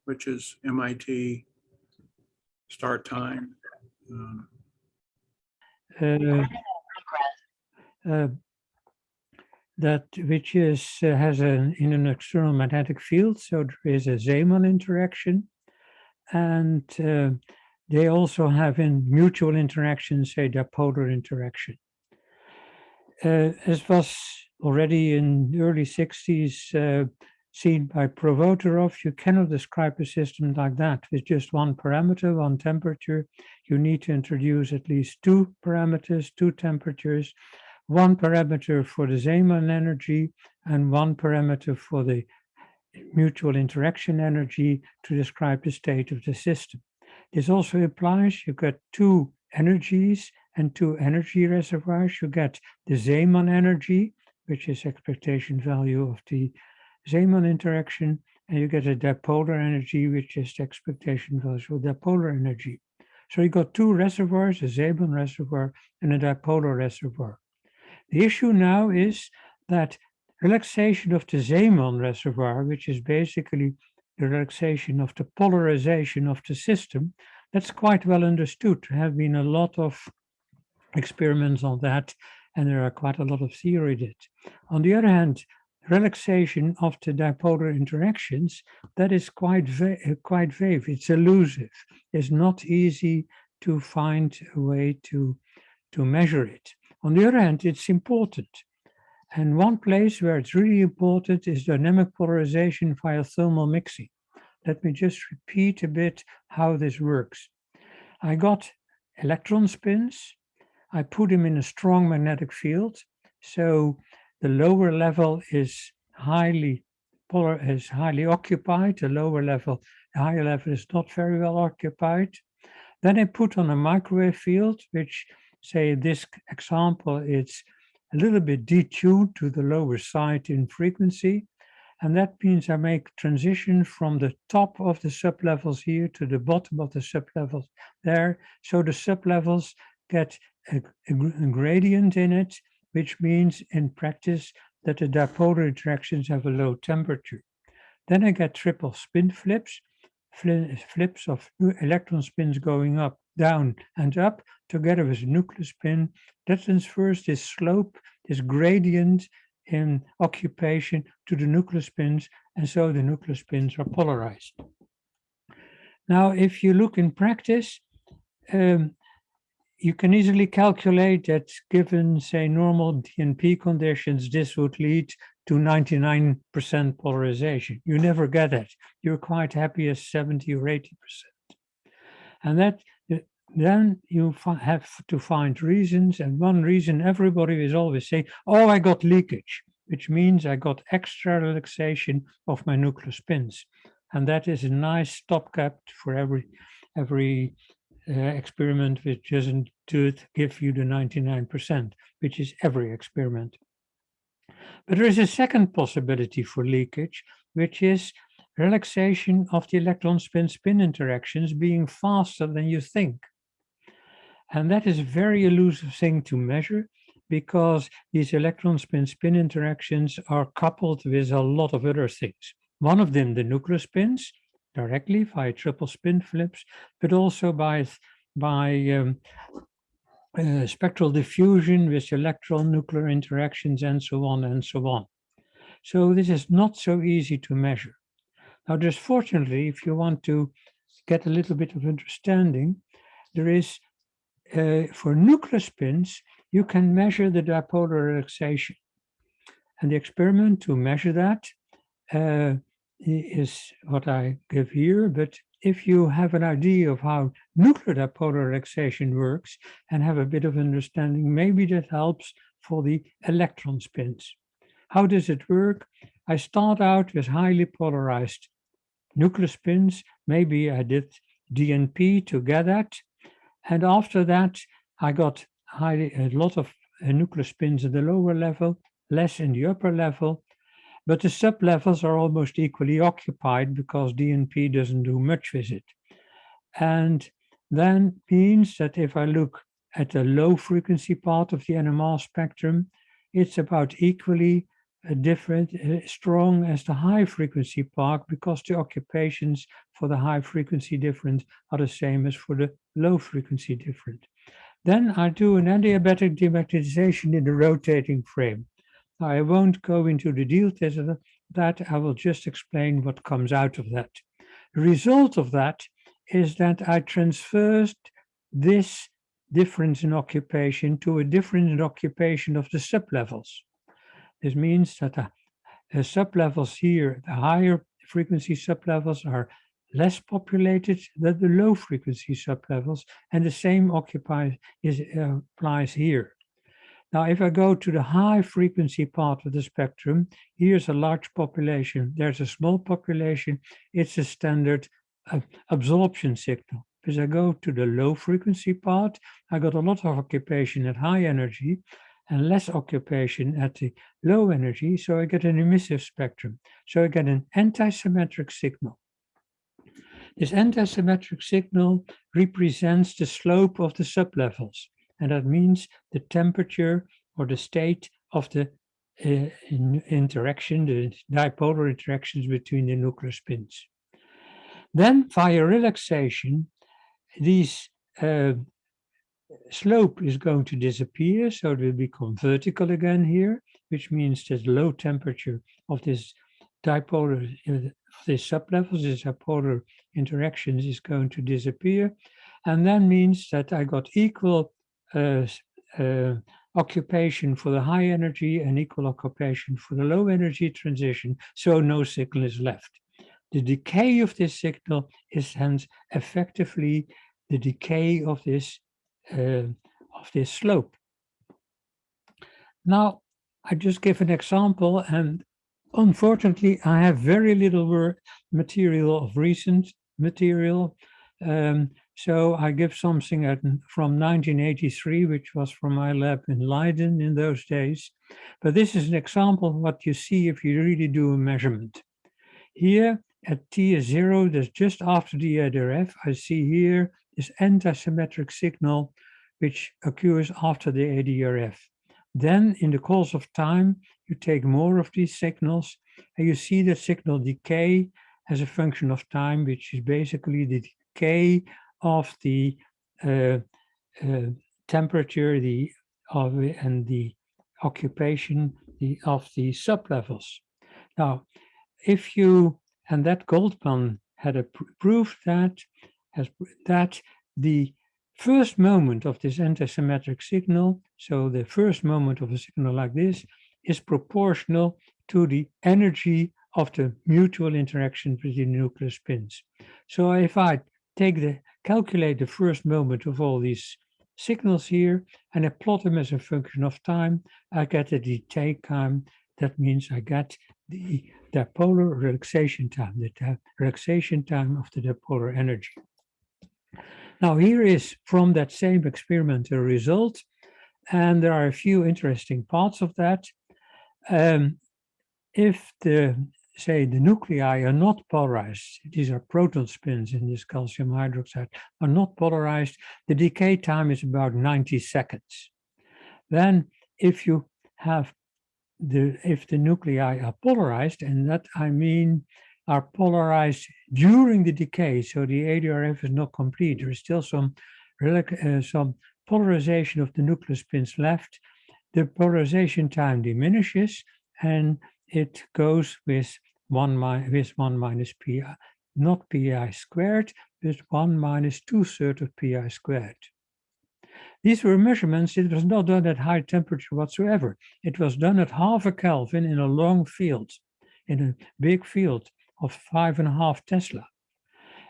which is MIT start time. That which is has in an external magnetic field, so there is a Zeeman interaction, and they also have in mutual interactions a dipolar interaction. As was already in the early 60s seen by Provotorov, you cannot describe a system like that with just one parameter, one temperature. You need to introduce at least two parameters, two temperatures, one parameter for the Zeeman energy and one parameter for the mutual interaction energy to describe the state of the system. This also implies you get two energies and two energy reservoirs. You get the Zeeman energy, which is expectation value of the Zeeman interaction, and you get a dipolar energy, which is the expectation value of dipolar energy. So you got two reservoirs, a Zeeman reservoir and a dipolar reservoir. The issue now is that relaxation of the Zeeman reservoir, which is basically the relaxation of the polarization of the system, that's quite well understood. There have been a lot of experiments on that, and there are quite a lot of theory in it. On the other hand, relaxation of the dipolar interactions, that is quite vague. It's elusive. It's not easy to find a way to measure it. On the other hand, it's important. And one place where it's really important is dynamic polarization via thermal mixing. Let me just repeat a bit how this works. I got electron spins. I put them in a strong magnetic field. So the lower level is highly occupied. The higher level is not very well occupied. Then I put on a microwave field, which, say in this example, it's a little bit detuned to the lower side in frequency. And that means I make transition from the top of the sublevels here to the bottom of the sublevels there. So the sublevels get a gradient in it, which means in practice that the dipolar interactions have a low temperature. Then I get triple spin flips of electron spins going up, down, and up together with a nucleus spin. That transfers this slope, this gradient in occupation to the nucleus spins, and so the nucleus spins are polarized. Now, if you look in practice, you can easily calculate that given, say, normal DNP conditions, this would lead to 99% polarization. You never get it. You're quite happy as 70 or 80%. And that then you have to find reasons. And one reason everybody is always saying, oh, I got leakage, which means I got extra relaxation of my nucleus spins. And that is a nice stopgap for every experiment which doesn't give you the 99%, which is every experiment. But there is a second possibility for leakage, which is relaxation of the electron spin-spin interactions being faster than you think. And that is a very elusive thing to measure because these electron spin-spin interactions are coupled with a lot of other things. One of them, the nucleus spins, directly via triple spin flips, but also by spectral diffusion with electron nuclear interactions and so on and so on. So this is not so easy to measure. Now, just fortunately, if you want to get a little bit of understanding, there is, for nucleus spins, you can measure the dipolar relaxation. And the experiment to measure that is what I give here, but if you have an idea of how nuclear dipolar relaxation works and have a bit of understanding, maybe that helps for the electron spins. How does it work? I start out with highly polarized nucleus spins. Maybe I did DNP to get that. And after that, I got a lot of nucleus spins at the lower level, less in the upper level. But the sublevels are almost equally occupied because DNP doesn't do much with it. And then means that if I look at the low frequency part of the NMR spectrum, it's about equally different, strong as the high frequency part, because the occupations for the high frequency different are the same as for the low frequency different. Then I do an adiabatic demagnetization in the rotating frame. Now, I won't go into the details of that. I will just explain what comes out of that. The result of that is that I transferred this difference in occupation to a difference in occupation of the sublevels. This means that the sublevels here, the higher frequency sublevels, are less populated than the low frequency sublevels, and the same applies here. Now, if I go to the high frequency part of the spectrum, here's a large population, there's a small population, it's a standard absorption signal. As I go to the low frequency part, I got a lot of occupation at high energy and less occupation at the low energy, so I get an emissive spectrum. So I get an antisymmetric signal. This antisymmetric signal represents the slope of the sublevels, and that means the temperature or the state of the interaction, the dipolar interactions between the nuclear spins. Then via relaxation, these slope is going to disappear, so it will become vertical again here, which means that the low temperature of this dipolar, this sublevels, this dipolar interactions is going to disappear, and that means that I got equal occupation for the high energy and equal occupation for the low energy transition, so no signal is left. The decay of this signal is hence effectively the decay of this slope. Now, I just give an example, and unfortunately, I have very little material of recent material. So I give something from 1983, which was from my lab in Leiden in those days. But this is an example of what you see if you really do a measurement. Here at T is 0, that's just after the ADRF, I see here this antisymmetric signal which occurs after the ADRF. Then in the course of time, you take more of these signals and you see the signal decay as a function of time, which is basically the decay of the temperature and the occupation of the sublevels. Now, if you, and that Goldman had proved that the first moment of this antisymmetric signal, so the first moment of a signal like this, is proportional to the energy of the mutual interaction between the nuclear spins. So if I calculate the first moment of all these signals here and I plot them as a function of time, I get the decay time. That means I get the dipolar relaxation time, the relaxation time of the dipolar energy. Now here is from that same experiment a result, and there are a few interesting parts of that. If the nuclei are not polarized, these are proton spins in this calcium hydroxide, are not polarized, the decay time is about 90 seconds. Then if you have if the nuclei are polarized, and that I mean are polarized during the decay, so the ADRF is not complete, there is still some polarization of the nuclear spins left, the polarization time diminishes and it goes with 1 minus pi, not pi squared, but 1 minus 2/3 of pi squared. These were measurements, it was not done at high temperature whatsoever. It was done at half a Kelvin in a long field, in a big field of 5.5 Tesla.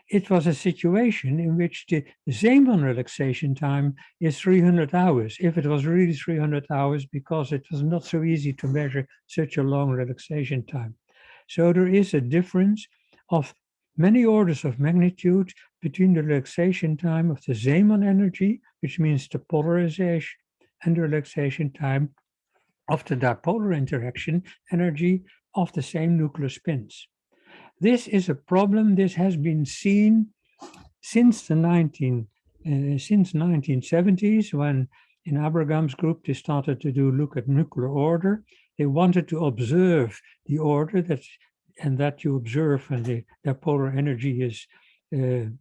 It was a situation in which the Zeeman relaxation time is 300 hours, if it was really 300 hours, because it was not so easy to measure such a long relaxation time. So there is a difference of many orders of magnitude between the relaxation time of the Zeeman energy, which means the polarization, and the relaxation time of the dipolar interaction energy of the same nuclear spins. This is a problem. This has been seen since the 1970s, when in Abraham's group they started to look at nuclear order, they wanted to observe the order and that you observe when the dipolar energy is in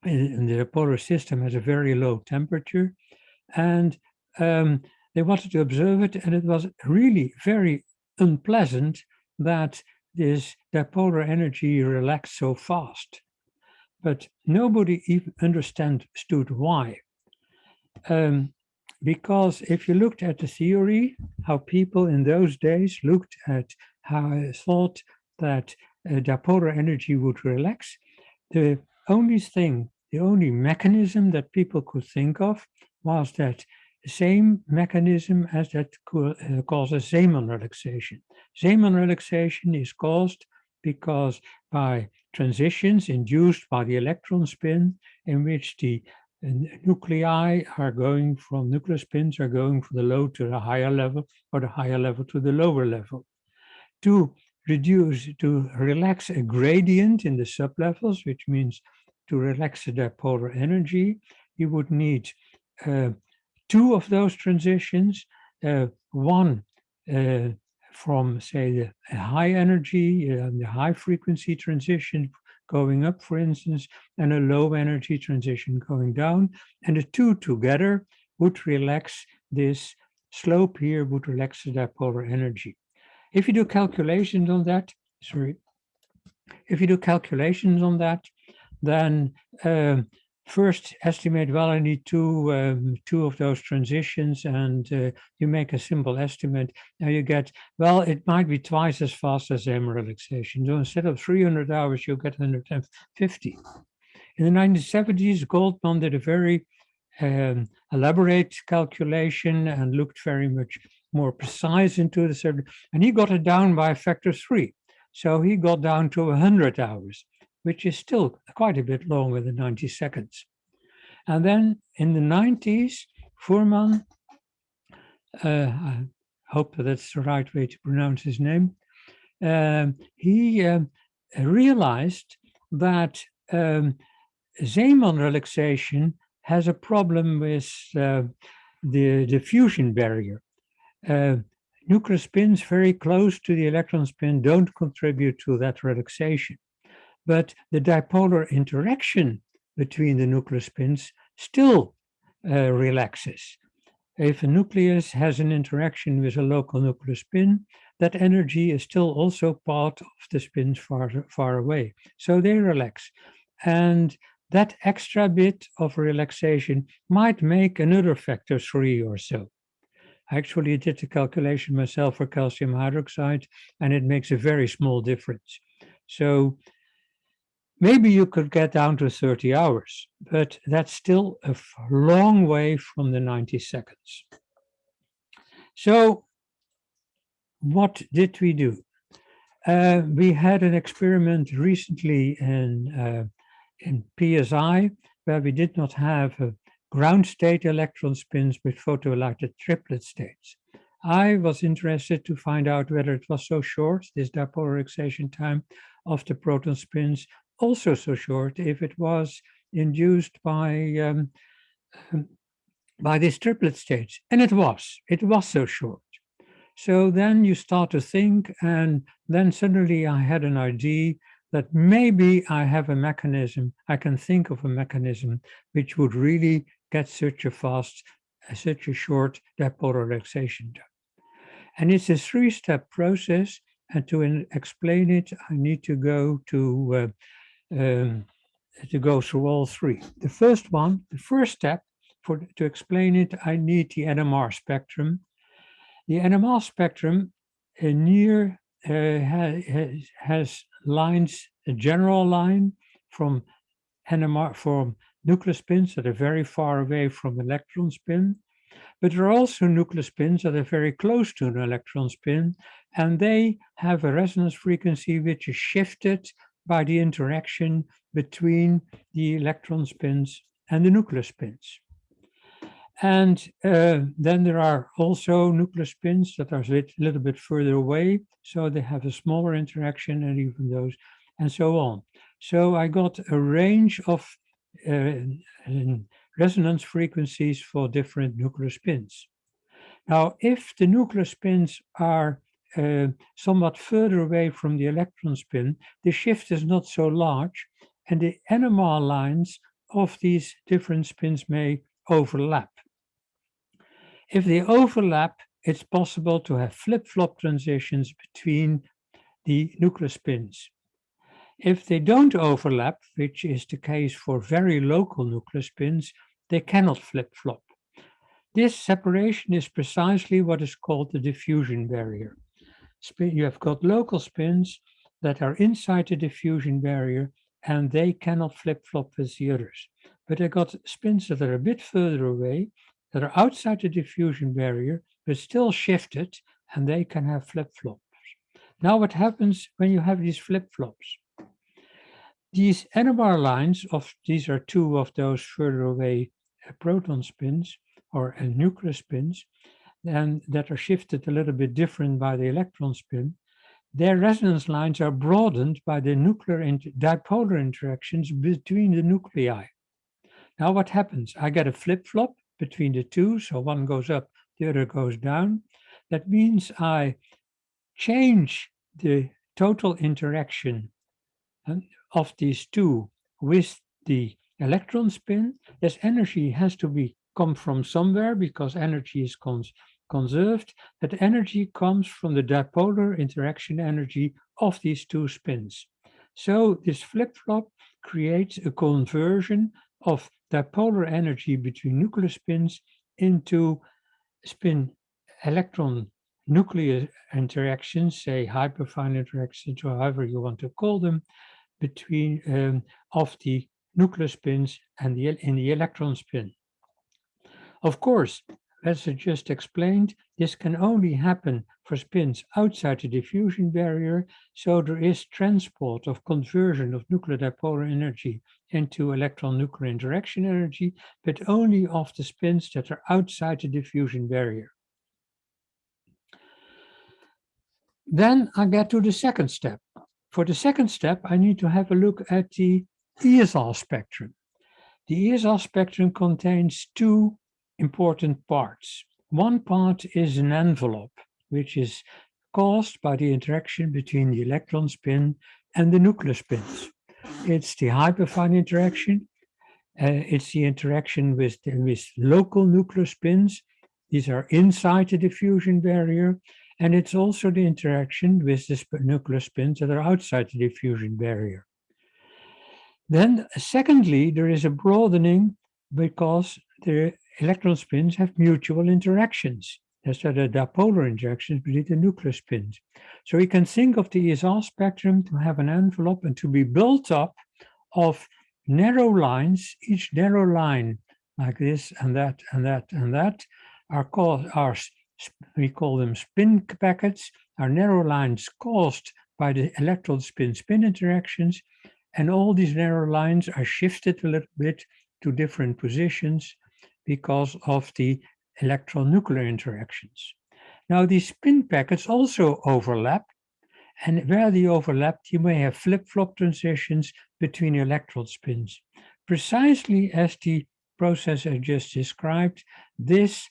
the dipolar system has a very low temperature. And they wanted to observe it, and it was really very unpleasant that this dipolar energy relaxed so fast. But nobody even understood why. Because if you looked at the theory, how people in those days looked at how I thought that dipolar energy would relax, the only mechanism that people could think of was that same mechanism as that causes Zeeman relaxation. Zeeman relaxation is caused because by transitions induced by the electron spin, in which the nuclei are going from, nuclear spins are going from the low to the higher level, or the higher level to the lower level. To relax a gradient in the sublevels, which means to relax the dipolar energy, you would need two of those transitions, one from, say, the high energy, the high frequency transition going up, for instance, and a low energy transition going down. And the two together would relax this slope here, would relax the dipolar energy. If you do calculations on that, then first estimate, well, I need two of those transitions, and you make a simple estimate. Now you get, well, it might be twice as fast as Zeeman relaxation. So instead of 300 hours, you'll get 150. In the 1970s, Goldman did a very elaborate calculation and looked very much more precise into the certain, and he got it down by a factor 3. So he got down to 100 hours, which is still quite a bit longer than 90 seconds. And then in the 90s, Fuhrman, I hope that's the right way to pronounce his name, he realized that Zeeman relaxation has a problem with the diffusion barrier. Nuclear spins very close to the electron spin don't contribute to that relaxation. But the dipolar interaction between the nuclear spins still relaxes. If a nucleus has an interaction with a local nuclear spin, that energy is still also part of the spins far away. So they relax. And that extra bit of relaxation might make another factor 3 or so. I actually did the calculation myself for calcium hydroxide, and it makes a very small difference. So maybe you could get down to 30 hours, but that's still a long way from the 90 seconds. So what did we do? We had an experiment recently in PSI, where we did not have ground state electron spins with photoelectric triplet states. I was interested to find out whether it was so short, this dipolarization time of the proton spins, also so short if it was induced by these triplet states. And it was so short. So then you start to think, and then suddenly I had an idea that maybe I have a mechanism, I can think of a mechanism which would really get such a short depolarization done. And it's a 3-step process, and to explain it, I need to go through all 3. The first step, to explain it, I need the NMR spectrum. The NMR spectrum has lines, a general line from NMR, from nuclear spins that are very far away from electron spin, but there are also nuclear spins that are very close to an electron spin, and they have a resonance frequency which is shifted by the interaction between the electron spins and the nuclear spins. And then there are also nuclear spins that are a little bit further away, so they have a smaller interaction, and even those, and so on. So I got a range of resonance frequencies for different nuclear spins. Now, if the nuclear spins are somewhat further away from the electron spin, the shift is not so large, and the NMR lines of these different spins may overlap. If they overlap, it's possible to have flip-flop transitions between the nuclear spins. If they don't overlap, which is the case for very local nuclear spins, they cannot flip-flop. This separation is precisely what is called the diffusion barrier. You have got local spins that are inside the diffusion barrier and they cannot flip-flop with the others. But I got spins that are a bit further away, that are outside the diffusion barrier, but still shifted, and they can have flip-flops. Now what happens when you have these flip-flops? These NMR lines, these are two of those further away proton spins or nuclear spins, and that are shifted a little bit different by the electron spin. Their resonance lines are broadened by the nuclear dipolar interactions between the nuclei. Now what happens? I get a flip-flop between the two, so one goes up, the other goes down. That means I change the total interaction of these two with the electron spin. This energy has to come from somewhere because energy is conserved. That energy comes from the dipolar interaction energy of these two spins. So this flip-flop creates a conversion of dipolar energy between nuclear spins into spin electron nuclear interactions, say hyperfine interactions, or however you want to call them, between of the nuclear spins and in the electron spin. Of course, as I just explained, this can only happen for spins outside the diffusion barrier, so there is transport of conversion of nuclear dipolar energy into electron nuclear interaction energy, but only of the spins that are outside the diffusion barrier. Then I get to the second step. For the second step, I need to have a look at the Esr spectrum. The Esr spectrum contains two important parts. One part is an envelope, which is caused by the interaction between the electron spin and the nuclear spins. It's the hyperfine interaction. It's the interaction with local nuclear spins. These are inside the diffusion barrier. And it's also the interaction with the nuclear spins that are outside the diffusion barrier. Then, secondly, there is a broadening because the electron spins have mutual interactions. Those are the dipolar interactions between the nuclear spins. So we can think of the Esr spectrum to have an envelope and to be built up of narrow lines. Each narrow line, like this and that and that and that, we call them spin packets, are narrow lines caused by the electron spin-spin interactions, and all these narrow lines are shifted a little bit to different positions because of the electron nuclear interactions. Now these spin packets also overlap, and where they overlap, you may have flip-flop transitions between electron spins. Precisely as the process I just described, this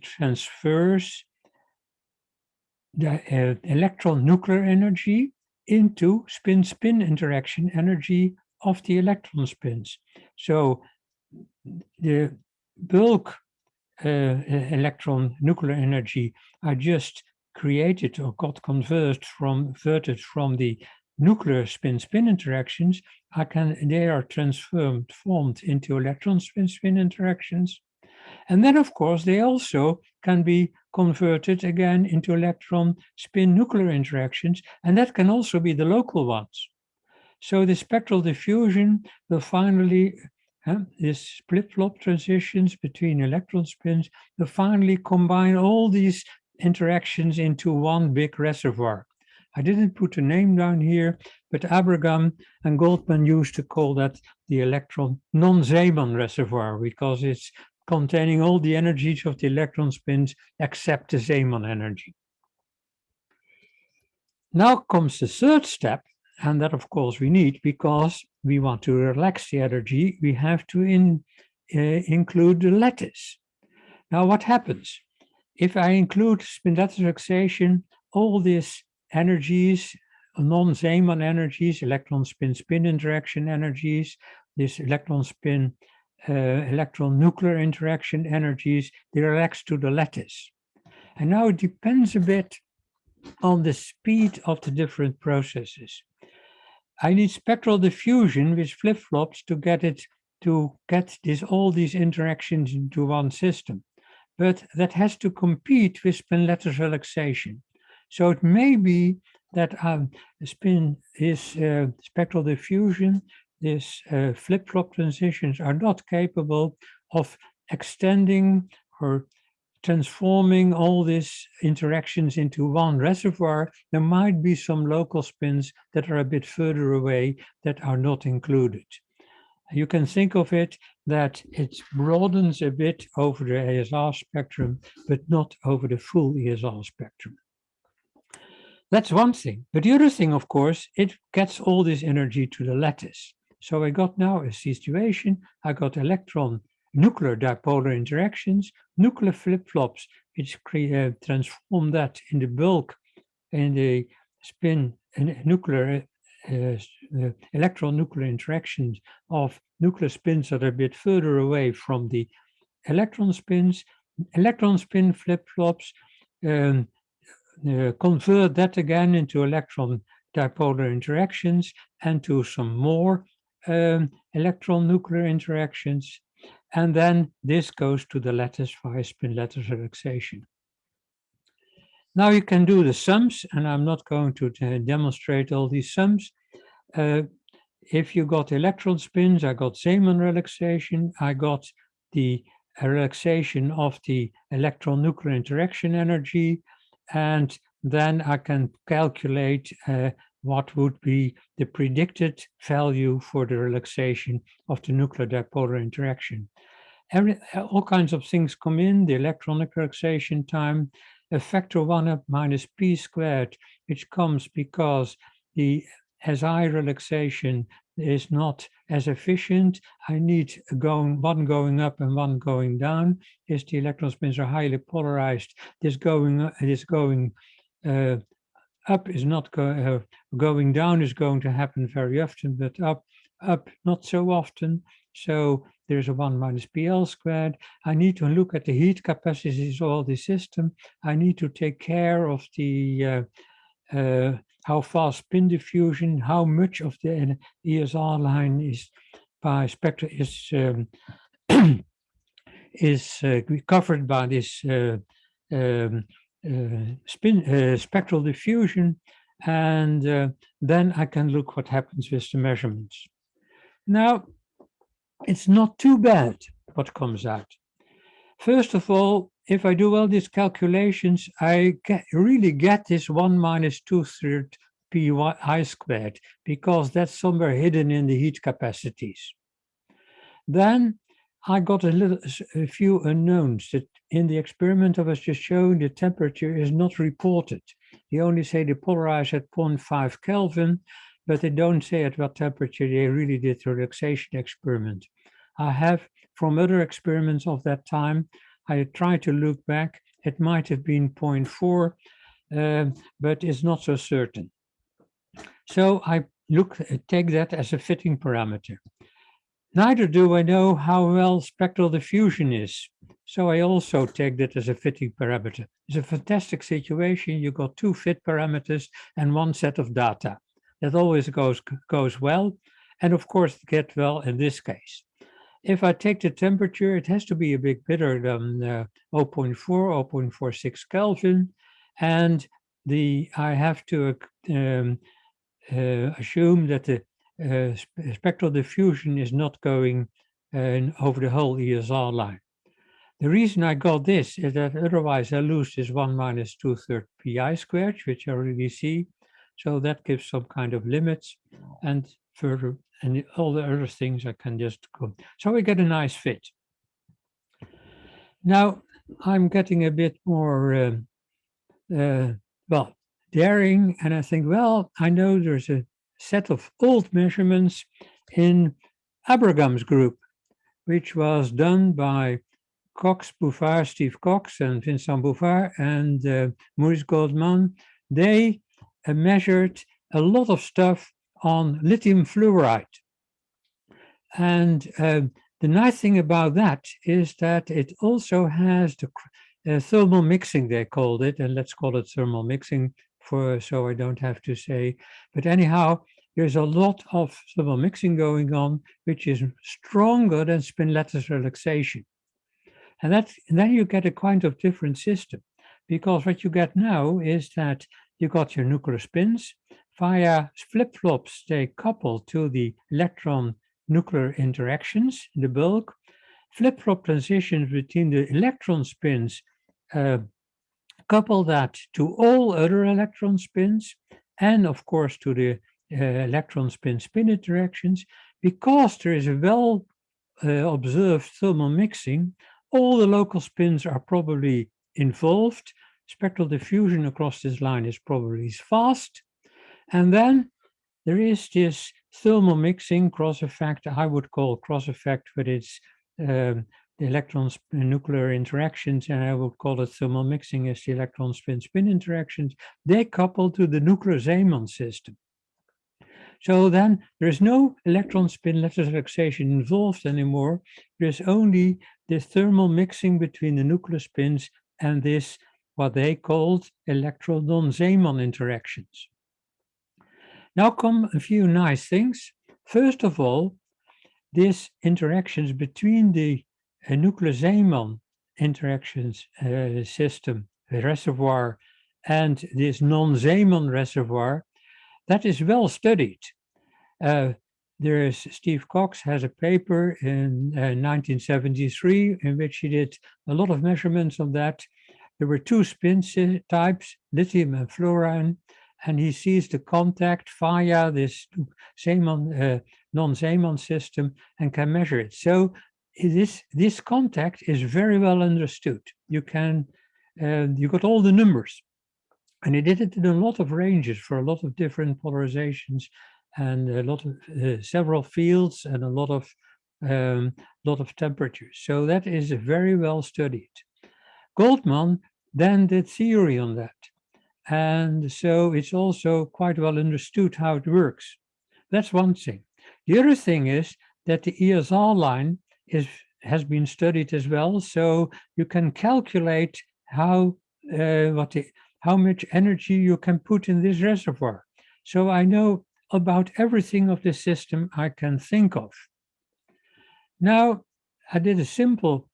transfers the electron nuclear energy into spin-spin interaction energy of the electron spins. So the bulk electron nuclear energy I just created or got converted from the nuclear spin-spin interactions, they are transformed into electron spin-spin interactions. And then, of course, they also can be converted again into electron spin nuclear interactions, and that can also be the local ones. So the spectral diffusion will finally, this flip-flop transitions between electron spins, will finally combine all these interactions into one big reservoir. I didn't put a name down here, but Abraham and Goldman used to call that the electron non-Zeeman reservoir because it's containing all the energies of the electron spins except the Zeeman energy. Now comes the third step, and that of course we need because we want to relax the energy, we have to include the lattice. Now what happens? if I include spin lattice relaxation, all these energies, non-Zeeman energies, electron spin-spin interaction energies, this electron spin electron nuclear interaction energies, they relax to the lattice. And now it depends a bit on the speed of the different processes. I need spectral diffusion with flip-flops to get all these interactions into one system. But that has to compete with spin lattice relaxation. So it may be that spectral diffusion, these flip-flop transitions are not capable of extending or transforming all these interactions into one reservoir. There might be some local spins that are a bit further away that are not included. You can think of it that it broadens a bit over the Esr spectrum, but not over the full Esr spectrum. That's one thing. But the other thing, of course, it gets all this energy to the lattice. So I got now a situation, I got electron nuclear dipolar interactions, nuclear flip-flops, which transform that in the bulk in the spin and nuclear electron nuclear interactions of nuclear spins that are a bit further away from the electron spins. Electron spin flip-flops convert that again into electron dipolar interactions and to some more electron nuclear interactions. And then this goes to the lattice via spin lattice relaxation. Now you can do the sums, and I'm not going to demonstrate all these sums. If you got electron spins, I got Zeeman relaxation, I got the relaxation of the electron nuclear interaction energy, and then I can calculate what would be the predicted value for the relaxation of the nuclear dipolar interaction. All kinds of things come in, the electronic relaxation time, a factor 1 up minus p squared, which comes because the SI relaxation is not as efficient. I need one going up and one going down. As the electron spins are highly polarized, this going up is not going down is going to happen very often, but up not so often. So there's a 1 minus PL squared. I need to look at the heat capacities of the system. I need to take care of the how fast spin diffusion, how much of the ESR line is by spectra is covered by this spectral diffusion, and then I can look what happens with the measurements. Now, it's not too bad what comes out. First of all, if I do all these calculations, I really get this 1 minus 2/3 PI squared, because that's somewhere hidden in the heat capacities. Then I got a few unknowns that in the experiment I was just showing, the temperature is not reported. They only say they polarize at 0.5 Kelvin, but they don't say at what temperature they really did the relaxation experiment. I have, from other experiments of that time, I tried to look back. It might have been 0.4, but it's not so certain. So I take that as a fitting parameter. Neither do I know how well spectral diffusion is. So I also take that as a fitting parameter. It's a fantastic situation. You got 2 fit parameters and 1 set of data. That always goes well. And of course, get well in this case. If I take the temperature, it has to be a bit better than 0.4, 0.46 Kelvin. And I have to assume that the spectral diffusion is not going over the whole ESR line. The reason I got this is that otherwise I lose this 1 minus 2/3 PI squared, which I already see. So that gives some kind of limits, and further, and all the other things I can just go. So we get a nice fit. Now I'm getting a bit more, well, daring, and I think, well, I know there's a set of old measurements in Abraham's group, which was done by Cox, Bouvard, Steve Cox and Vincent Bouvard and Maurice Goldman, they measured a lot of stuff on lithium fluoride. And the nice thing about that is that it also has the thermal mixing, they called it, and let's call it thermal mixing so I don't have to say. But anyhow, there's a lot of thermal mixing going on, which is stronger than spin lattice relaxation. And then you get a kind of different system, because what you get now is that you got your nuclear spins via flip-flops, they couple to the electron nuclear interactions in the bulk. Flip-flop transitions between the electron spins couple that to all other electron spins, and of course to the electron spin-spin interactions. Because there is a well observed thermal mixing, all the local spins are probably involved. Spectral diffusion across this line is probably fast. And then there is this thermal mixing cross effect, I would call cross effect, but it's the electron nuclear interactions, and I would call it thermal mixing as the electron spin-spin interactions. They couple to the nuclear Zeeman system. So then there's no electron spin lattice relaxation involved anymore. There's only this thermal mixing between the nuclear spins and this, what they called electron non-Zeeman interactions. Now come a few nice things. First of all, these interactions between the nuclear Zeeman interactions system, the reservoir, and this non-Zeeman reservoir, that is well studied. Steve Cox has a paper in 1973 in which he did a lot of measurements on that. There were two spin types, lithium and fluorine, and he sees the contact via this non-Zeeman system and can measure it. So this contact is very well understood. You got all the numbers. And he did it in a lot of ranges for a lot of different polarizations and a lot of several fields and a lot of temperatures. So that is very well studied. Goldman then did theory on that. And so it's also quite well understood how it works. That's one thing. The other thing is that the ESR line has been studied as well. So you can calculate how much energy you can put in this reservoir. So I know about everything of the system I can think of. Now, I did a simple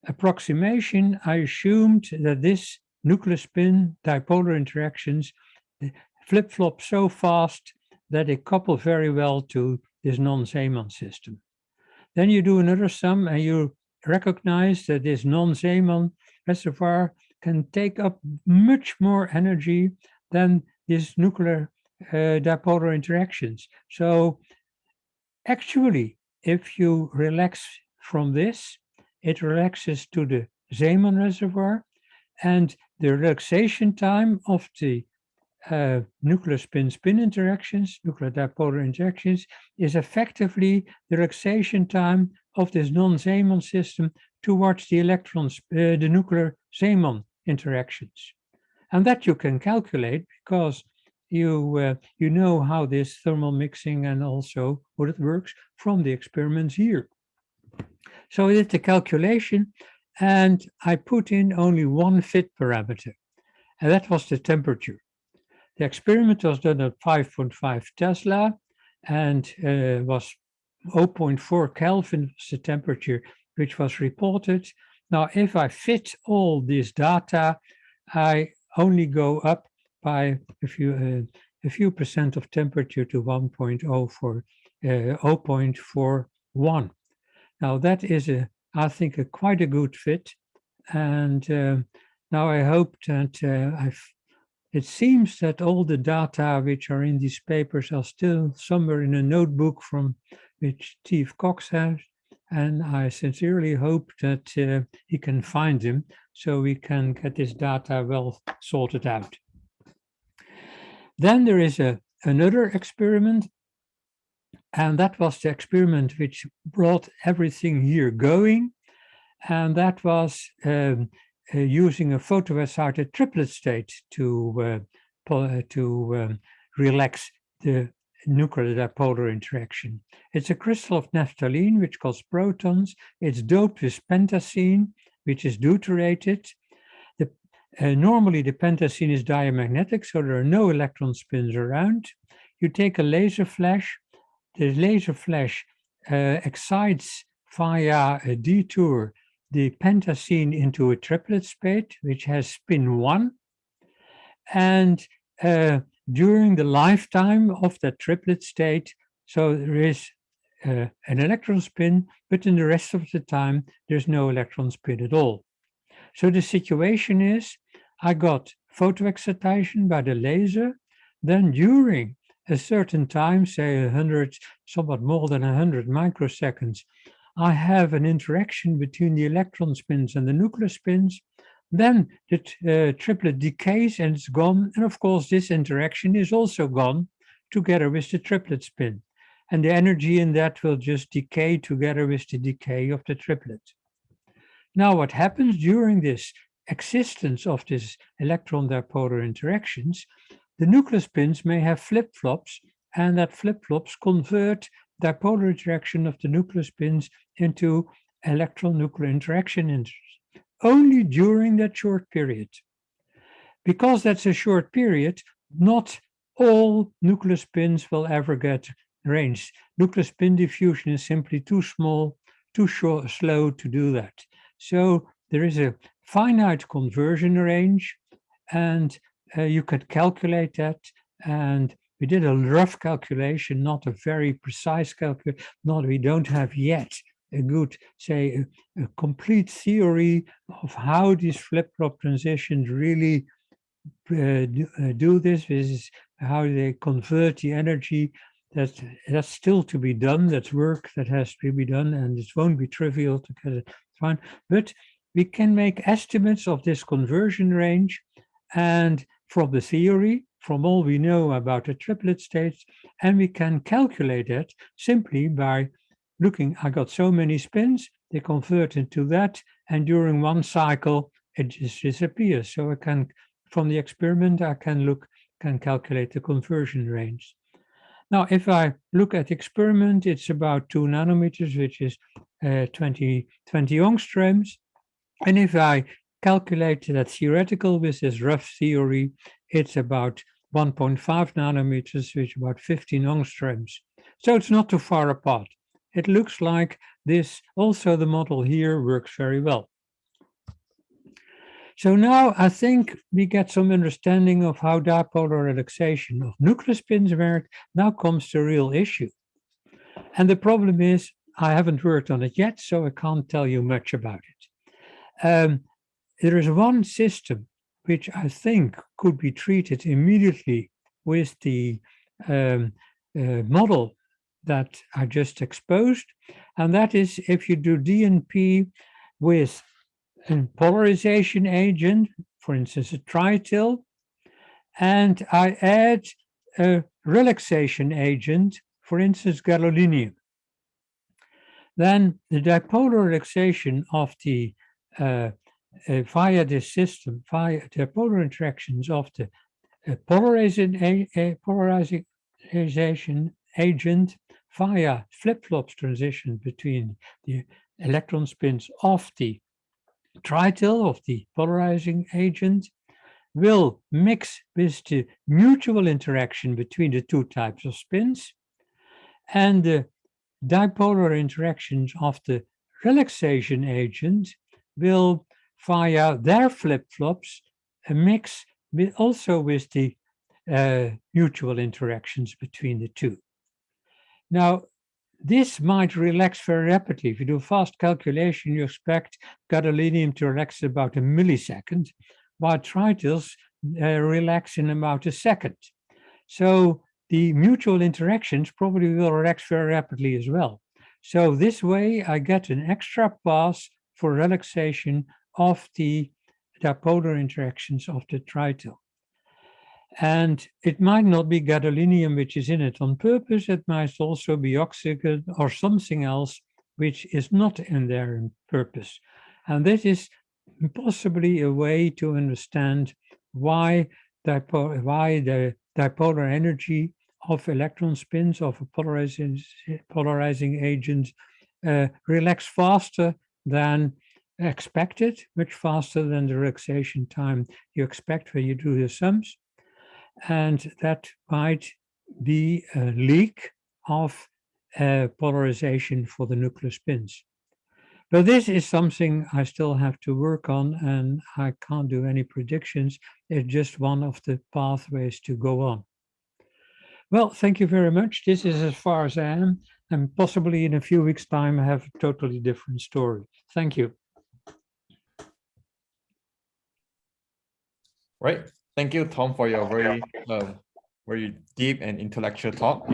approximation. I assumed that this nuclear spin dipolar interactions flip-flop so fast that they couple very well to this non-Zeeman system. Then you do another sum and you recognize that this non-Zeeman reservoir can take up much more energy than these nuclear dipolar interactions. So actually, if you relax from this, it relaxes to the Zeeman reservoir, and the relaxation time of the nuclear spin-spin interactions, nuclear dipolar interactions, is effectively the relaxation time of this non-Zeeman system towards the electrons, the nuclear Zeeman interactions. And that you can calculate because you know how this thermal mixing and also what it works from the experiments here. So I did the calculation and I put in only one fit parameter, and that was the temperature. The experiment was done at 5.5 Tesla and was 0.4 Kelvin was the temperature which was reported. Now, if I fit all this data, I only go up by a few percent of temperature to 0.41. Now, that is, I think, quite a good fit. And now I hope that it seems that all the data which are in these papers are still somewhere in a notebook from which Steve Cox has. And I sincerely hope that he can find them so we can get this data well sorted out. Then there is another experiment, and that was the experiment which brought everything here going. and that was using a photoexcited triplet state to relax the nuclear dipolar interaction. It's a crystal of naphthalene which causes protons. It's doped with pentacene, which is deuterated. Normally the pentacene is diamagnetic, so there are no electron spins around. You take a laser flash. The laser flash excites via a detour the pentacene into a triplet state, which has spin 1. And during the lifetime of that triplet state, so there is an electron spin, but in the rest of the time, there's no electron spin at all. So the situation is, I got photoexcitation by the laser, then during a certain time, say 100, somewhat more than 100 microseconds, I have an interaction between the electron spins and the nuclear spins. Then the triplet decays and it's gone. And of course, this interaction is also gone together with the triplet spin. And the energy in that will just decay together with the decay of the triplet. Now, what happens during this existence of this electron dipolar interactions, the nuclear spins may have flip-flops, and that flip-flops convert dipolar interaction of the nuclear spins into electron-nuclear interaction only during that short period. Because that's a short period, not all nuclear spins will ever get range. Nuclear spin diffusion is simply too small, too slow to do that. So there is a finite conversion range, and you could calculate that. And we did a rough calculation, not a very precise calculation. We don't have yet a good, say, a complete theory of how these flip-flop transitions really do this. This is how they convert the energy. That's still to be done. That's work that has to be done, and it won't be trivial to get it fine. But we can make estimates of this conversion range, and from the theory, from all we know about the triplet states, and we can calculate it simply by looking. I got so many spins, they convert into that, and during one cycle, it just disappears. So I can, from the experiment, I can calculate the conversion range. Now, if I look at the experiment, it's about 2 nanometers, which is 20 angstroms. And if I calculate that theoretical with this rough theory, it's about 1.5 nanometers, which is about 15 angstroms. So it's not too far apart. It looks like this, also the model here works very well. So now I think we get some understanding of how dipolar relaxation of nuclear spins work. Now comes the real issue. And the problem is, I haven't worked on it yet, so I can't tell you much about it. There is one system which I think could be treated immediately with the model that I just exposed, and that is if you do DNP with a polarization agent, for instance, a trityl, and I add a relaxation agent, for instance, gadolinium. Then the dipolar relaxation of the via this system, via dipolar interactions of the polarization agent via flip-flops transition between the electron spins of the trityl of the polarizing agent will mix with the mutual interaction between the two types of spins, and the dipolar interactions of the relaxation agent will, via their flip-flops, mix also with the mutual interactions between the two. Now, this might relax very rapidly. If you do a fast calculation, you expect gadolinium to relax about a millisecond, while trityls relax in about a second. So the mutual interactions probably will relax very rapidly as well. So this way, I get an extra pass for relaxation of the dipolar interactions of the trityl. And it might not be gadolinium which is in it on purpose. It might also be oxygen or something else which is not in there on purpose. And this is possibly a way to understand why the dipolar energy of electron spins of a polarizing agent relax faster than expected, much faster than the relaxation time you expect when you do the sums. And that might be a leak of polarization for the nuclear spins. But this is something I still have to work on, and I can't do any predictions. It's just one of the pathways to go on. Well, thank you very much. This is as far as I am, and possibly in a few weeks' time, I have a totally different story. Thank you. Right. Thank you, Tom, for your very deep and intellectual talk.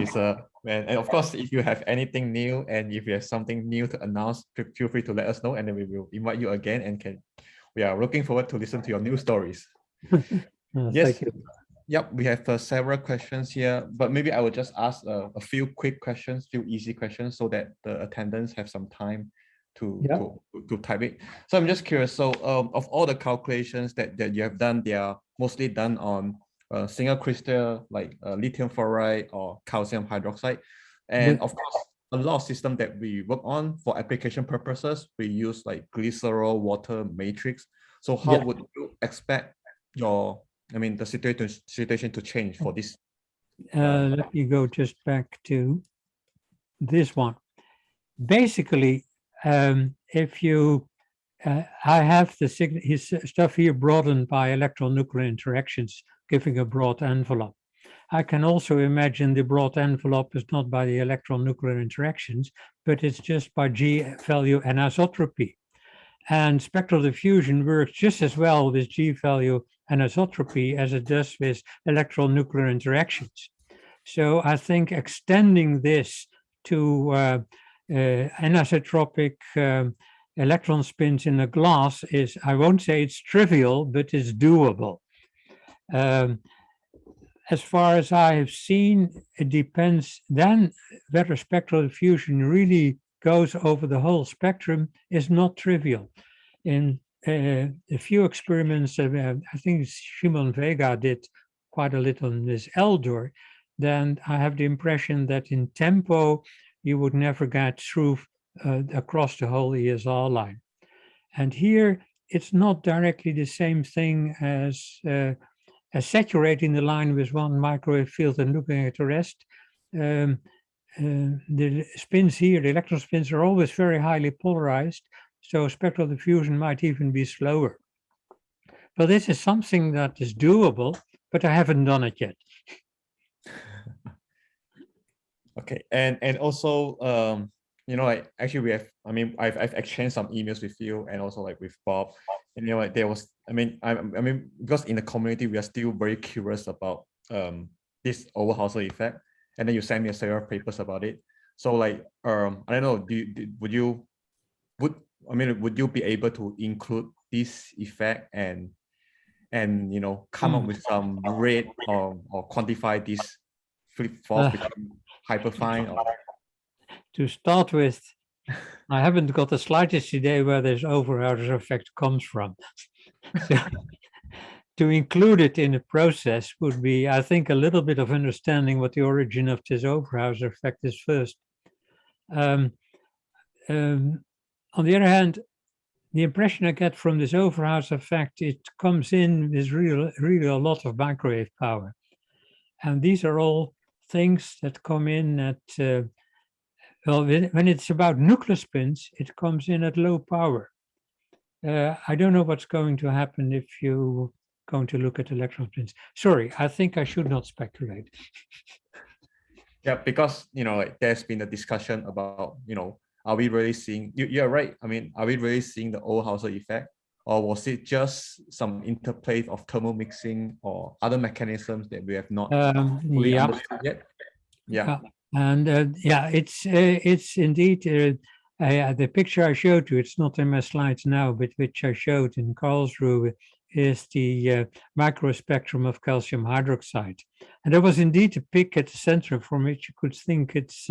And of course, if you have anything new and if you have something new to announce, feel free to let us know, and then we will invite you again. And we are looking forward to listen to your new stories. Yes. Thank you. Yep, we have several questions here, but maybe I will just ask a few quick questions, few easy questions, so that the attendants have some time to type it. So I'm just curious. So of all the calculations that you have done, they are mostly done on single crystal like lithium fluoride or calcium hydroxide, and of course a lot of systems that we work on for application purposes, we use like glycerol water matrix. So how would you expect the situation to change for this? Let me go just back to this one. Basically, if you, I have his stuff here broadened by electron-nuclear interactions, giving a broad envelope. I can also imagine the broad envelope is not by the electron-nuclear interactions, but it's just by G-value anisotropy. And spectral diffusion works just as well with G-value anisotropy as it does with electron-nuclear interactions. So I think extending this to anisotropic electron spins in a glass is, I won't say it's trivial, but it's doable. As far as I have seen, it depends then whether spectral diffusion really goes over the whole spectrum is not trivial. In a few experiments, I think Shimon Vega did quite a little in this Eldor, then I have the impression that in tempo, you would never get through across the whole ESR line. And here, it's not directly the same thing as saturating the line with one microwave field and looking at the rest. The spins here, the electron spins, are always very highly polarized, so spectral diffusion might even be slower. But this is something that is doable, but I haven't done it yet. Okay, and also, actually we have, I've exchanged some emails with you and also like with Bob, and there was, because in the community we are still very curious about this Overhauser effect, and then you sent me several papers about it. So like, I don't know, would you be able to include this effect and come up with some rate or quantify this flip-flop between hyperfine? Or... To start with, I haven't got the slightest idea where this Overhauser effect comes from. So, to include it in the process would be, I think, a little bit of understanding what the origin of this Overhauser effect is first. On the other hand, the impression I get from this Overhauser effect, it comes in with really a lot of microwave power. And these are all things that come in at, when it's about nuclear spins, it comes in at low power. I don't know what's going to happen if you're going to look at electron spins. Sorry, I think I should not speculate. Yeah, because, there's been a discussion about, are we really seeing, you're right. Are we really seeing the Overhauser effect? Or was it just some interplay of thermal mixing or other mechanisms that we have not fully understood yet? Yeah. And it's indeed the picture I showed you. It's not in my slides now, but which I showed in Karlsruhe is the microspectrum of calcium hydroxide. And there was indeed a peak at the center from which you could think it's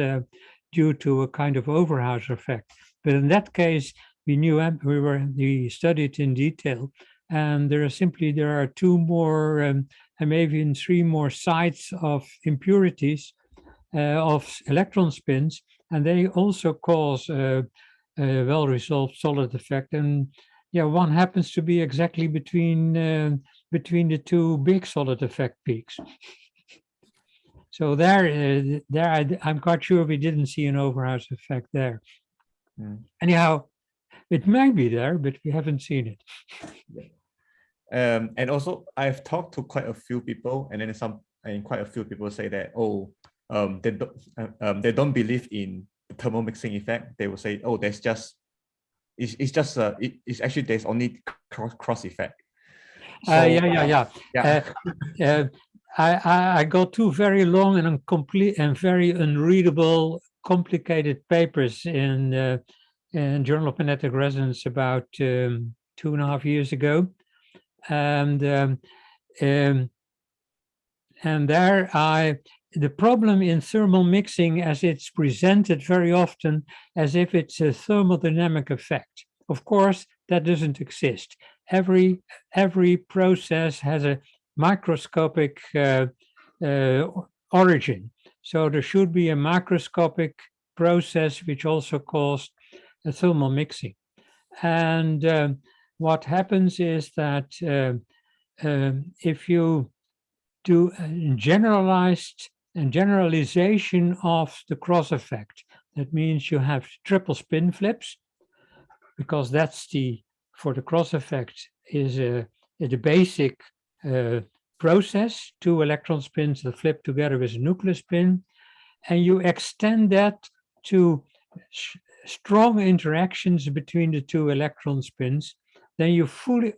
due to a kind of Overhauser effect. But in that case, we studied in detail, and there are two more and maybe even three more sites of impurities of electron spins, and they also cause a well-resolved solid effect. And yeah, one happens to be exactly between the two big solid effect peaks. So I'm quite sure we didn't see an overhouse effect there. Anyhow, it might be there, but we haven't seen it. And also, I've talked to quite a few people, and then quite a few people say that, they don't believe in the thermal mixing effect. They will say, oh, there's actually there's only cross effect. So, I got two very long and incomplete and very unreadable, complicated papers in Journal of Magnetic Resonance about 2.5 years ago, and there the problem in thermal mixing, as it's presented very often as if it's a thermodynamic effect. Of course, that doesn't exist. Every process has a microscopic origin. So there should be a macroscopic process which also caused a thermal mixing. And what happens is that if you do a generalization of the cross effect, that means you have triple spin flips, because that's for the cross effect is the basic process, 2 electron spins that flip together with a nuclear spin, and you extend that to strong interactions between the 2 electron spins, then you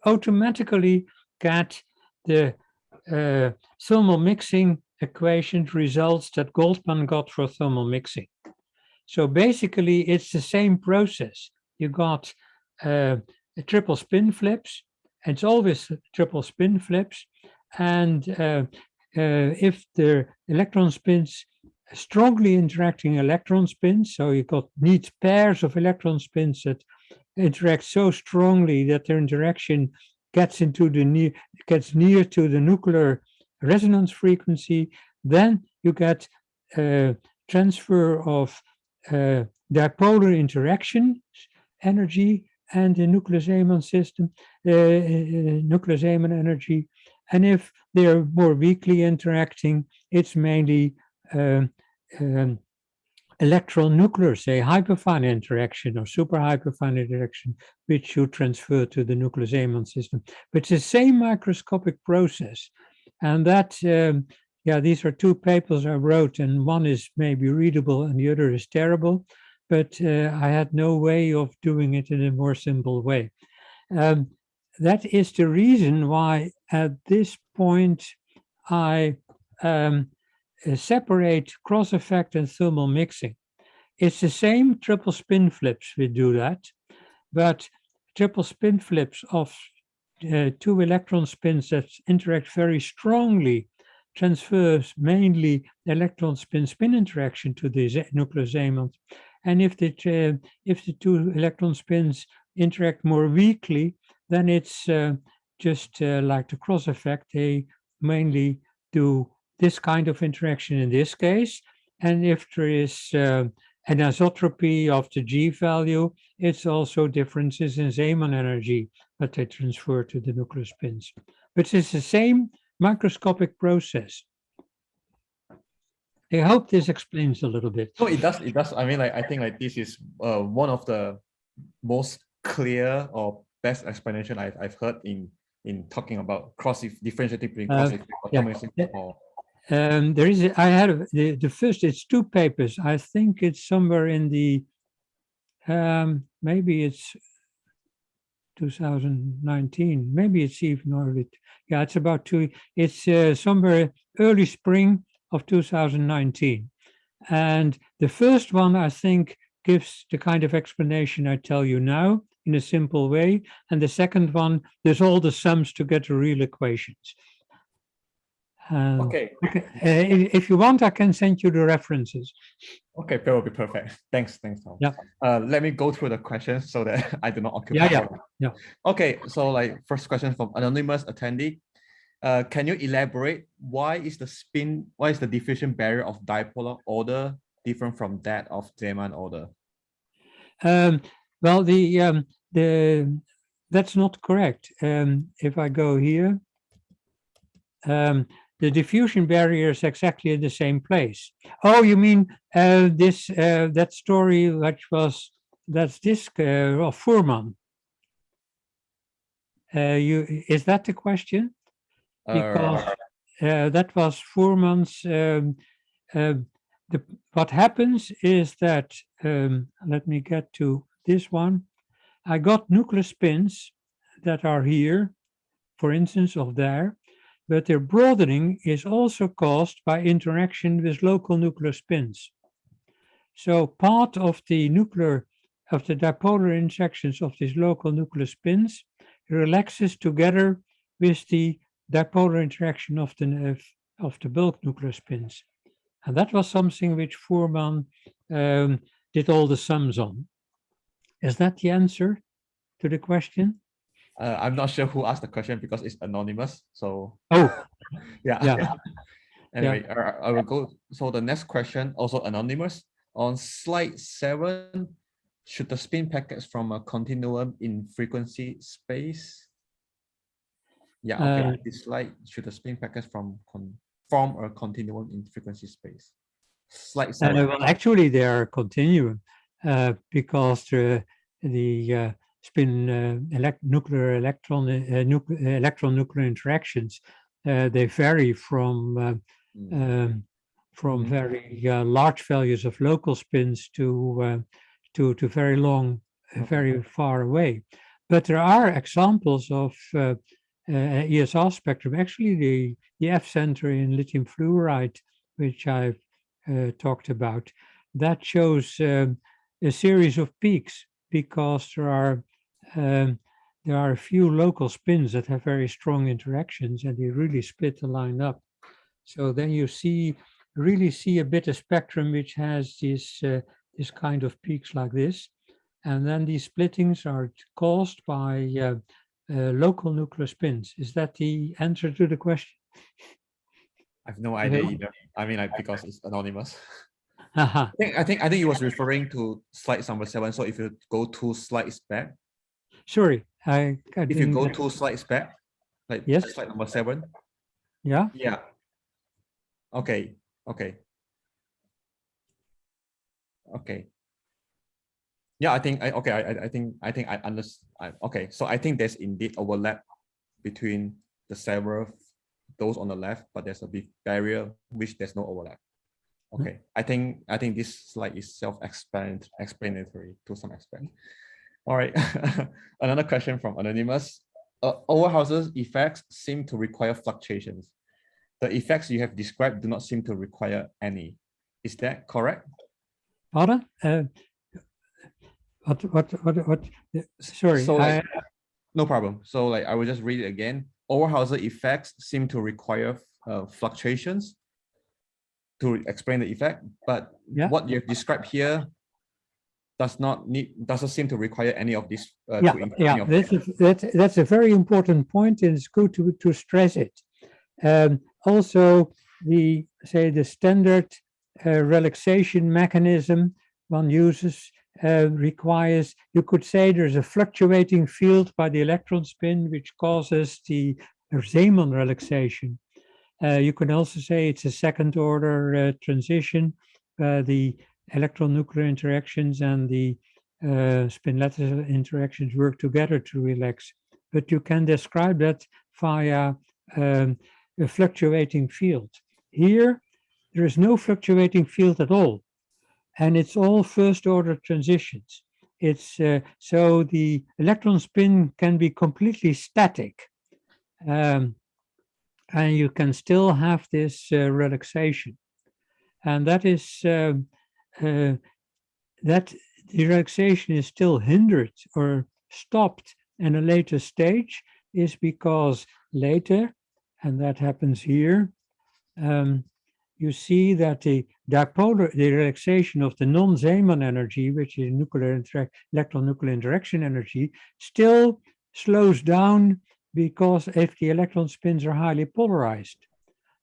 automatically get the thermal mixing equation results that Goldman got for thermal mixing. So basically, it's the same process. You got triple spin flips. It's always triple spin flips. And if the electron spins, strongly interacting electron spins, so you need pairs of electron spins that interact so strongly that their interaction gets near to the nuclear resonance frequency, then you get transfer of dipolar interaction energy and the nuclear system, nuclear energy. And if they're more weakly interacting, it's mainly electron nuclear, say hyperfine interaction or super hyperfine interaction, which you transfer to the nuclear system. But it's the same microscopic process. And that, these are two papers I wrote, and one is maybe readable and the other is terrible, but I had no way of doing it in a more simple way. That is the reason why at this point I separate cross effect and thermal mixing. It's the same triple spin flips we do that, but triple spin flips of 2 electron spins that interact very strongly transfers mainly electron spin-spin interaction to the nuclear Zeeman. And if the 2 electron spins interact more weakly, then it's just like the cross effect. They mainly do this kind of interaction in this case. And if there is an anisotropy of the G value, it's also differences in Zeeman energy that they transfer to the nuclear spins. But it's the same microscopic process. I hope this explains a little bit. No, it does. It does. I mean, I think this is one of the most clear or best explanation I've heard in talking about differentiating between cross effect or there is I had the first, it's 2 papers. I think it's somewhere in the maybe it's 2019, maybe it's even early. Yeah, it's about 2. It's somewhere early spring of 2019. And the first one, I think, gives the kind of explanation I tell you now in a simple way. And the second one, there's all the sums to get the real equations. Okay. If you want, I can send you the references. Okay, that will be perfect. Thanks, Tom. Yeah. Let me go through the questions so that I do not occupy. Yeah. Okay, so like first question from anonymous attendee. Can you elaborate why is the diffusion barrier of dipolar order different from that of Zeeman order? Well, that's not correct. If I go here, the diffusion barrier is exactly in the same place. Oh, you mean that story that's this of Fuhrmann? Is that the question? Because that was Fuhrmann's. What happens is that let me get to this one. I got nuclear spins that are here, for instance, of there, but their broadening is also caused by interaction with local nuclear spins. So part of the dipolar interactions of these local nuclear spins relaxes together with the dipolar interaction of the bulk nuclear spins. And that was something which Fuhrmann did all the sums on. Is that the answer to the question? I'm not sure who asked the question because it's anonymous. So yeah. Anyway, I will go. So the next question, also anonymous. On slide 7, should the spin packets from a continuum in frequency space? Yeah, okay. This slide, should the spin packets form a continuum in frequency space? Slide 7. Well, actually, they are a continuum because the spin nuclear electron-nuclear interactions they vary from very large values of local spins to very long, very far away. But there are examples of Esr spectrum. Actually, the F center in lithium fluoride, which I've talked about, that shows a series of peaks because there are a few local spins that have very strong interactions and they really split the line up. So then you really see a bit of spectrum which has this kind of peaks like this. And then these splittings are caused by local nuclear spins. Is that the answer to the question? I have no idea either. I mean, because it's anonymous. I think he was referring to slide number 7. So if you go 2 slides back. Sorry, if you go 2 slides back, like yes, slide number 7. Yeah. Yeah. Okay. Yeah, I think I understand. Okay, so I think there's indeed overlap between the several those on the left, but there's a big barrier which there's no overlap. Okay, I think this slide is self-explanatory to some extent. All right, another question from anonymous. Overhauser's effects seem to require fluctuations. The effects you have described do not seem to require any. Is that correct? Pardon? What? Sorry. So no problem. So I will just read it again. Overhauser effects seem to require fluctuations to explain the effect, but what you have described here doesn't seem to require any of this. That's a very important point, and it's good to stress it. Also, the standard relaxation mechanism one uses requires, you could say, there's a fluctuating field by the electron spin which causes the Zeeman relaxation. You can also say it's a second order transition. The electron nuclear interactions and the spin lattice interactions work together to relax. But you can describe that via a fluctuating field. Here, there is no fluctuating field at all. And it's all first order transitions. It's so the electron spin can be completely static. And you can still have this relaxation. And that is that the relaxation is still hindered or stopped in a later stage is because later, and that happens here, you see that the relaxation of the non-Zeeman energy, which is electron-nuclear interaction energy, still slows down because if the electron spins are highly polarized.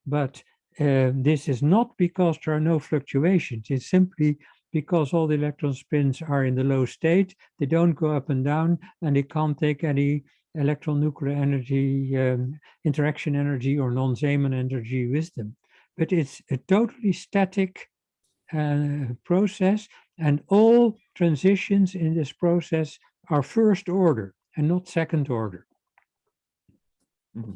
But this is not because there are no fluctuations. It's simply because all the electron spins are in the low state. They don't go up and down, and they can't take any electron-nuclear energy, interaction energy, or non-Zeeman energy with them. But it's a totally static process, and all transitions in this process are first order and not second order. Mm-hmm.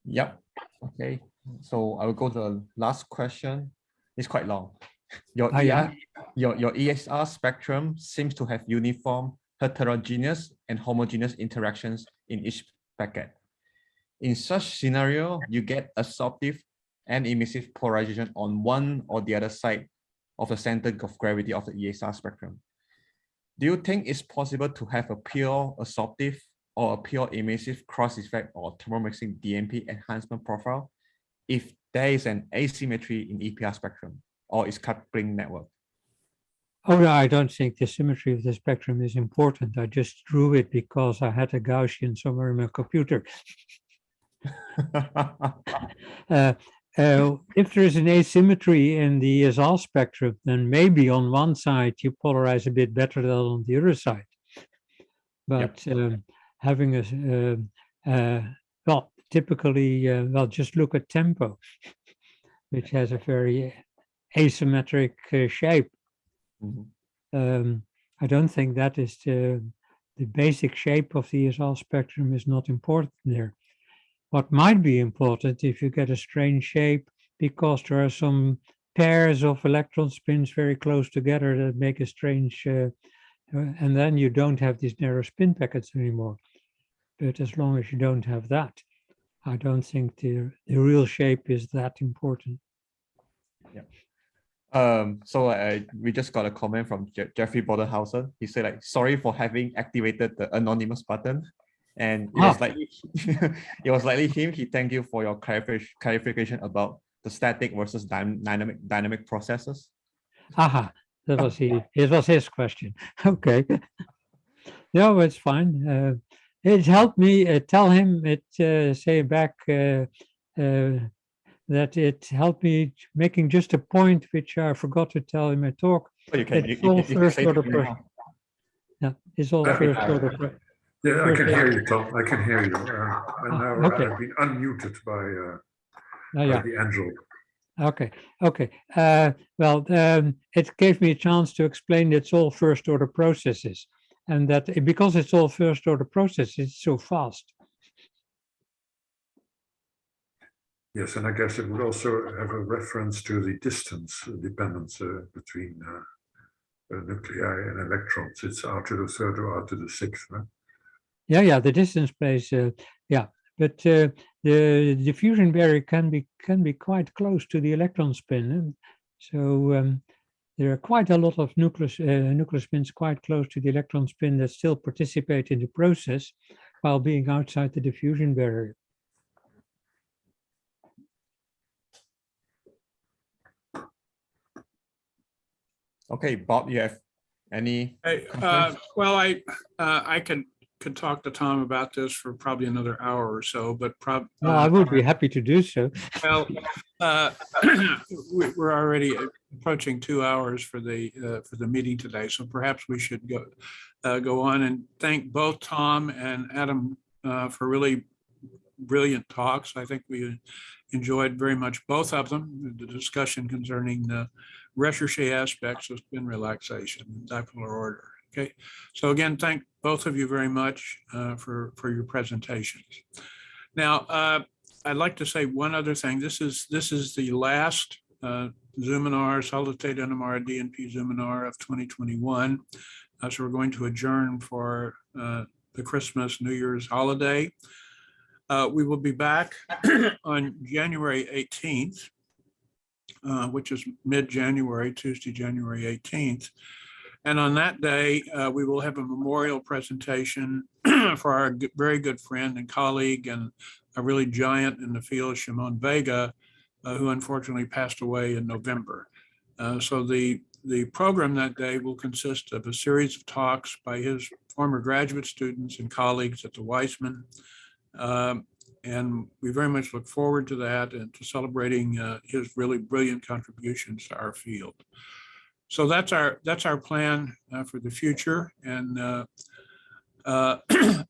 Yep. Okay. So I will go to the last question. It's quite long. Your Esr spectrum seems to have uniform, heterogeneous, and homogeneous interactions in each packet. In such scenario, you get absorptive and emissive polarization on one or the other side of the center of gravity of the Esr spectrum. Do you think it's possible to have a pure absorptive or a pure emissive cross effect or thermomixing DMP enhancement profile if there is an asymmetry in EPR spectrum or its coupling network? Oh, no, I don't think the symmetry of the spectrum is important. I just drew it because I had a Gaussian somewhere in my computer. If there's an asymmetry in the Esr spectrum, then maybe on one side you polarize a bit better than on the other side. But having a, well, typically, well, just look at tempo, which has a very asymmetric shape. Mm-hmm. I don't think that is the basic shape of the Esr spectrum is not important there. What might be important if you get a strange shape because there are some pairs of electron spins very close together that make a strange, and then you don't have these narrow spin packets anymore. But as long as you don't have that, I don't think the real shape is that important. Yeah. So we just got a comment from Jeffrey Bodenhausen. He said, like, sorry for having activated the anonymous button. And it was likely it was likely him. He thanked you for your clarification about the static versus dynamic processes. Aha, that was it was his question. Okay. No, it's fine. It helped me tell him say back that it helped me making just a point which I forgot to tell in my talk. Oh, you can, it's all first order. Yeah, it's all first order. Yeah, I can hear you, Tom. I can hear you. And now okay. I've been unmuted by the Angel. Okay, okay. Well, it gave me a chance to explain it's all first order processes, and that because it's all first order processes, it's so fast. Yes, and I guess it would also have a reference to the distance dependence between nuclei and electrons. It's R to the third or R to the sixth. Right? Yeah, the distance plays. Yeah, but the diffusion barrier can be quite close to the electron spin, so there are quite a lot of nuclear spins quite close to the electron spin that still participate in the process while being outside the diffusion barrier. Okay, Bob, you have any? Well, I could talk to Tom about this for probably another hour or so, but probably. Well, I would be happy to do so. Well, we're already approaching 2 hours for the meeting today, so perhaps we should go on and thank both Tom and Adam for really brilliant talks. I think we enjoyed very much both of them. The discussion concerning the Recherche aspects of spin relaxation, dipolar order. Okay, so again, thank both of you very much for your presentations. Now, I'd like to say one other thing. This is the last ZOOMinar, solid state NMR DNP ZOOMinar of 2021. So we're going to adjourn for the Christmas, New Year's holiday. We will be back on January 18th, which is mid-January, Tuesday, January 18th. And on that day, we will have a memorial presentation for our very good friend and colleague and a really giant in the field, Shimon Vega, who unfortunately passed away in November. So the program that day will consist of a series of talks by his former graduate students and colleagues at the Weizmann. And we very much look forward to that and to celebrating his really brilliant contributions to our field. So that's our plan for the future. And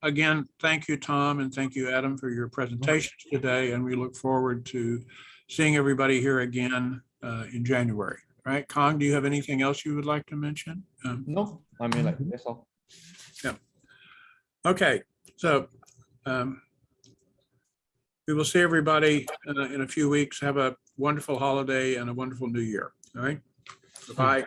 again, thank you, Tom, and thank you, Adam, for your presentations today. And we look forward to seeing everybody here again in January. All right, Kong, do you have anything else you would like to mention? No, I mean, like, that's all. Yeah. Okay, so we will see everybody in a few weeks. Have a wonderful holiday and a wonderful new year. All right. Bye.